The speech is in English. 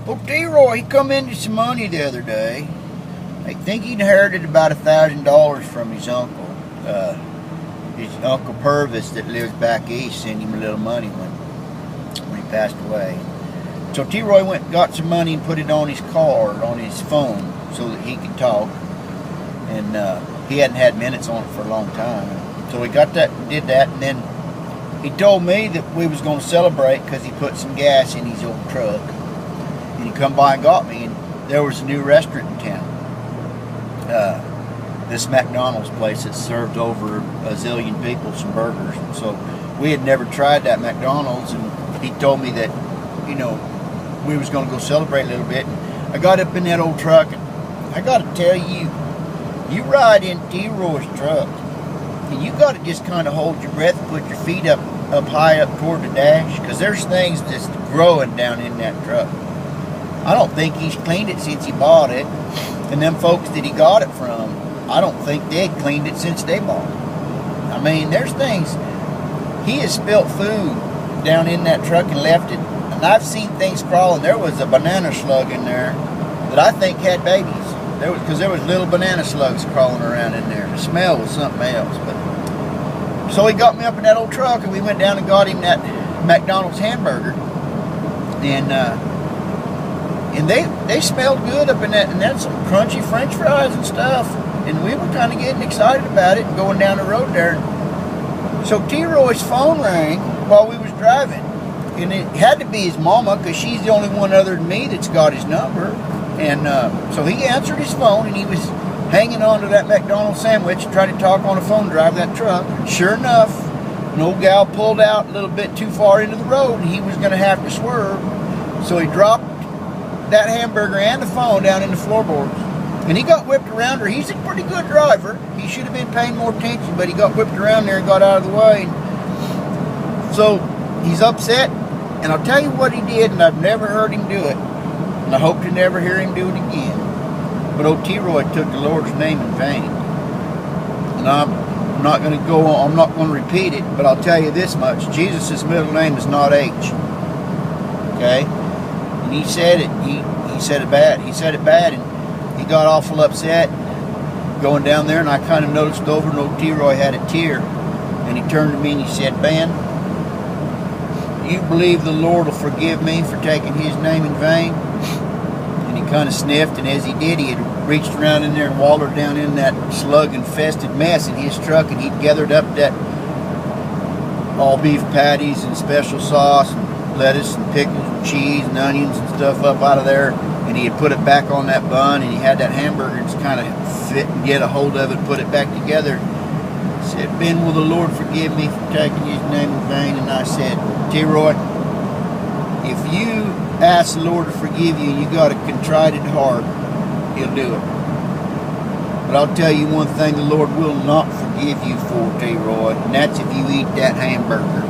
Well, D-Roy, he come into some money the other day. I think he inherited about $1,000 from his uncle. His Uncle Purvis that lives back east sent him a little money when he passed away. So T-Roy went and got some money and put it on his card, on his phone, so that he could talk. And he hadn't had minutes on it for a long time. So he got that, did that, and then he told me that we was going to celebrate because he put some gas in his old truck. And he come by and got me, and there was a new restaurant in town. This McDonald's place that served over a zillion people some burgers. So we had never tried that McDonald's, and he told me that, you know, we was going to go celebrate a little bit. And I got up in that old truck, and I got to tell you, you ride in T-Roy's truck, and you got to just kind of hold your breath and put your feet up high up toward the dash, because there's things just growing down in that truck. I don't think he's cleaned it since he bought it, and them folks that he got it from, I don't think they'd cleaned it since they bought it. I mean, there's things. He has spilt food down in that truck and left it, and I've seen things crawling. There was a banana slug in there that I think had babies. Because there was little banana slugs crawling around in there. The smell was something else. But so he got me up in that old truck, and we went down and got him that McDonald's hamburger, and they smelled good up in that, and that's some crunchy French fries and stuff. And we were kind of getting excited about it, going down the road there. So T-Roy's phone rang while we was driving, and it had to be his mama, because she's the only one other than me that's got his number. And so he answered his phone, and he was hanging on to that McDonald's sandwich, trying to talk on the phone, drive that truck. Sure enough, an old gal pulled out a little bit too far into the road, and he was going to have to swerve. So he dropped that hamburger and the phone down in the floorboards, and he got whipped around her. He's a pretty good driver. He should have been paying more attention, but he got whipped around there and got out of the way. So he's upset, and I'll tell you what he did, and I've never heard him do it. And I hope to never hear him do it again. But old T-Roy took the Lord's name in vain. And I'm not going to go on, I'm not going to repeat it, but I'll tell you this much. Jesus' middle name is not H. Okay? And he said it, he said it bad. He said it bad, and he got awful upset going down there, and I kind of noticed over, and old T-Roy had a tear. And he turned to me and he said, "Ben, you believe the Lord will forgive me for taking his name in vain?" And he kind of sniffed, and as he did, he had reached around in there and wallered down in that slug-infested mess in his truck, and he'd gathered up that all-beef patties and special sauce and lettuce and pickles and cheese and onions and stuff up out of there, and he had put it back on that bun, and he had that hamburger just kind of fit and get a hold of it, put it back together. He said, "Ben, will the Lord forgive me for taking his name in vain?" And I said, "T-Roy, if you ask the Lord to forgive you, you got a contrite heart, he'll do it. But I'll tell you one thing the Lord will not forgive you for, T-Roy, and that's if you eat that hamburger."